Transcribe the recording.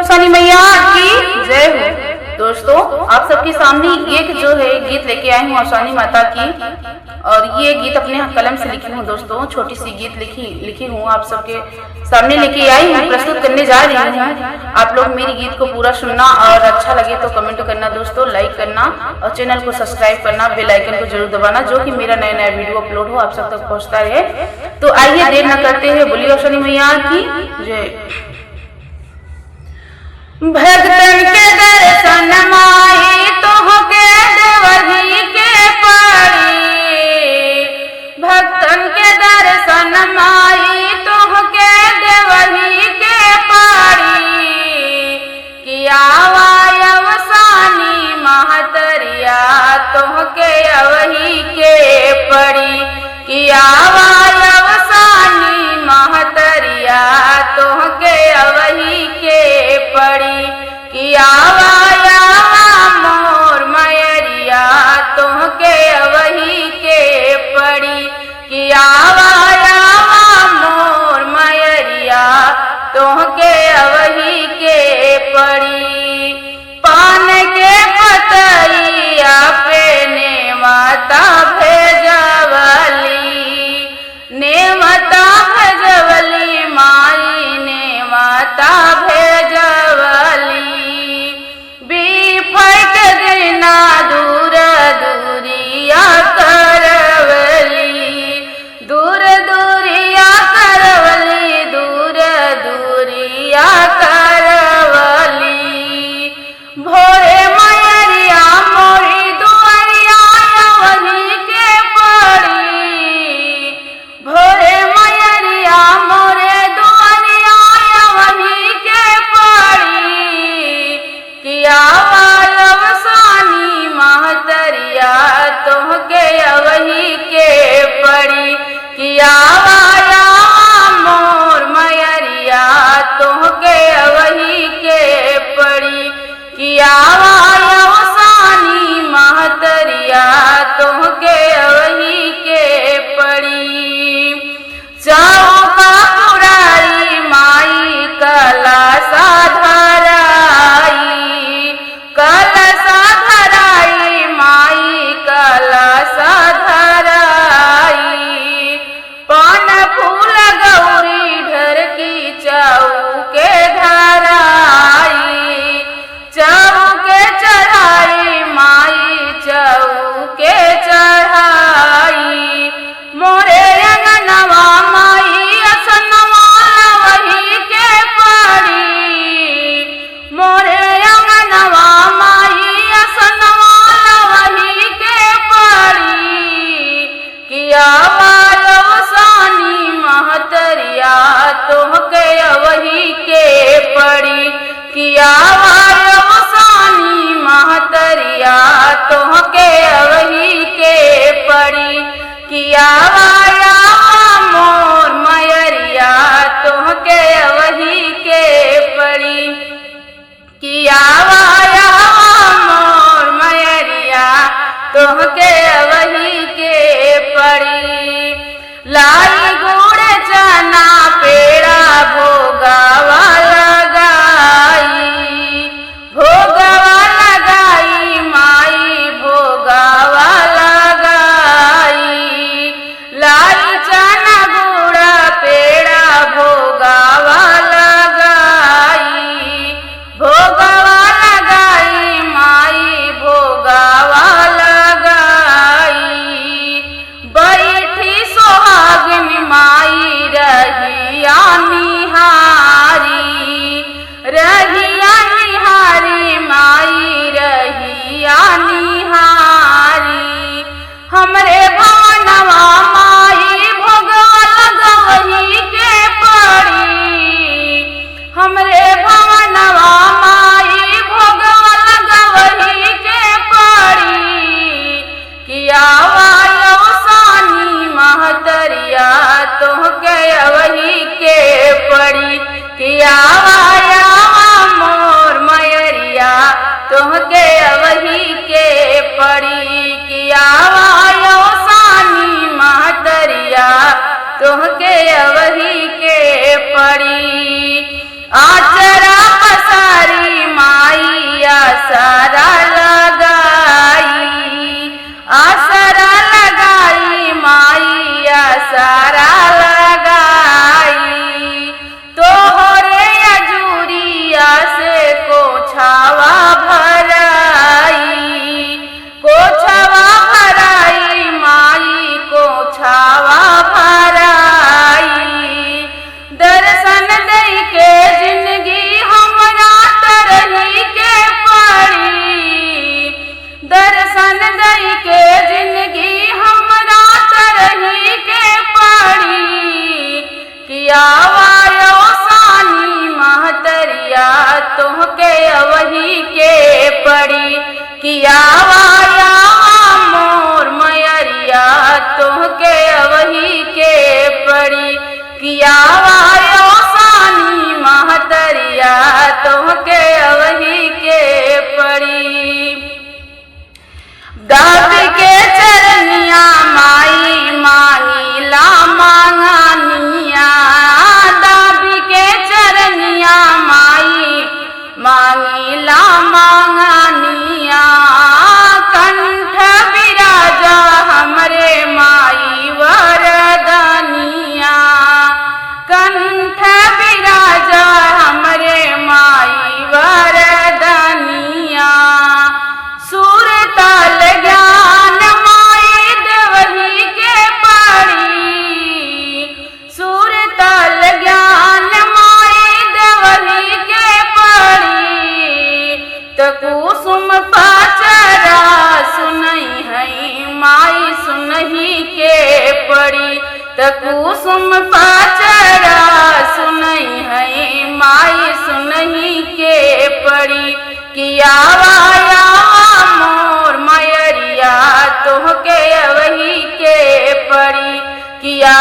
शनि मैया की जय हो। दोस्तों, आप सबके सामने एक जो है गीत लेके आई हूँ शनि माता की, और ये गीत अपने कलम से लिखी हूँ। दोस्तों, छोटी सी गीत लिखी हूँ, आप सबके सामने लेके आई हूँ, प्रस्तुत करने जा रही हूँ। आप लोग मेरी गीत को पूरा सुनना और अच्छा लगे तो कमेंट करना दोस्तों, लाइक करना और चैनल को सब्सक्राइब करना, बेल आइकन को जरूर दबाना, जो कि मेरा नया नया वीडियो अपलोड हो आप सब तक पहुँचता है। तो आइए देर न करते हुए बोलिए शनि मैया की जय। भक्तन के दर्शन माई तोहके देवही के पड़ी, भक्तन के दर्शन माई तोहके देवही के पड़ी, किया अवसानी महतरिया तोहके अवही के पड़ी, किया अवसानी महतरिया तोहके अवही के पड़ी, किया मोर मयरिया तोहके अवही के पड़ी, किया मोर मयरिया तोहके अवही के पड़ी। पान के पतैया पे नेवता भेजवली, नेवता भेजवली माई नेवता भेजवली, बिफट दिना दूर दूरिया करवली, दूर दूरिया करवली, दूर दूरिया करवली। भोरे मयरिया मोरी दुआरिया अवही के पड़ी, भोरे मयरिया मोरे दुआरिया अवही के पड़ी, किया अवसानी महतरिया तोहके अवही के पड़ी, किया मोर मयरिया तोहके अवही के पड़ी, किया अवसानी महतरिया तोहके अवही के पड़ी। चौका पुराई माई कलशा धराई, कलशा धराई माई कलशा धराई, पान फूल गौरी ढरकी चौके धराई, चौके चढ़ाई माई चौके चढ़ाई, मोरे अंगनवा माई असनवा लवही के पड़ी, मोरे अंगनवा माई असनवा लवही के पड़ी, किया अवसानी महतरिया तोहके अवही के पड़ी, किया अवसानी महतरिया तोहके अवही के पड़ी, किया मोर मयरिया तोहके अवही के पड़ी, किया मोर मयरिया तोहके अवही के पड़ी। लाई गुड़ चना पेड़ा भोगावा लगाई, भोगावा लगाई माई भोगावा तुहके अवही के पड़ी किया वाया मोर मयरिया तुहके अवही के पड़ी किया वायो सानी महतरिया तुहके अवही के पड़ी दाद के चरनिया माई मांगीला मांगानिया दाद के चरनिया माई मांगीला मांगानिया कंठ विराजा हमरे माई वरदानिया कंठ विराजा हमरे माई वरदानिया सूरताल ज्ञान माई देवही के पड़ी सूरताल ज्ञान माई देवही के पड़ी त कुसुम पाचरा सुनई है माई सुनही के पड़ी त कुसुम पाचरा सुनई है माई सुनही के पड़ी किया वाया मोर मयरिया तुहके अवही के पड़ी किया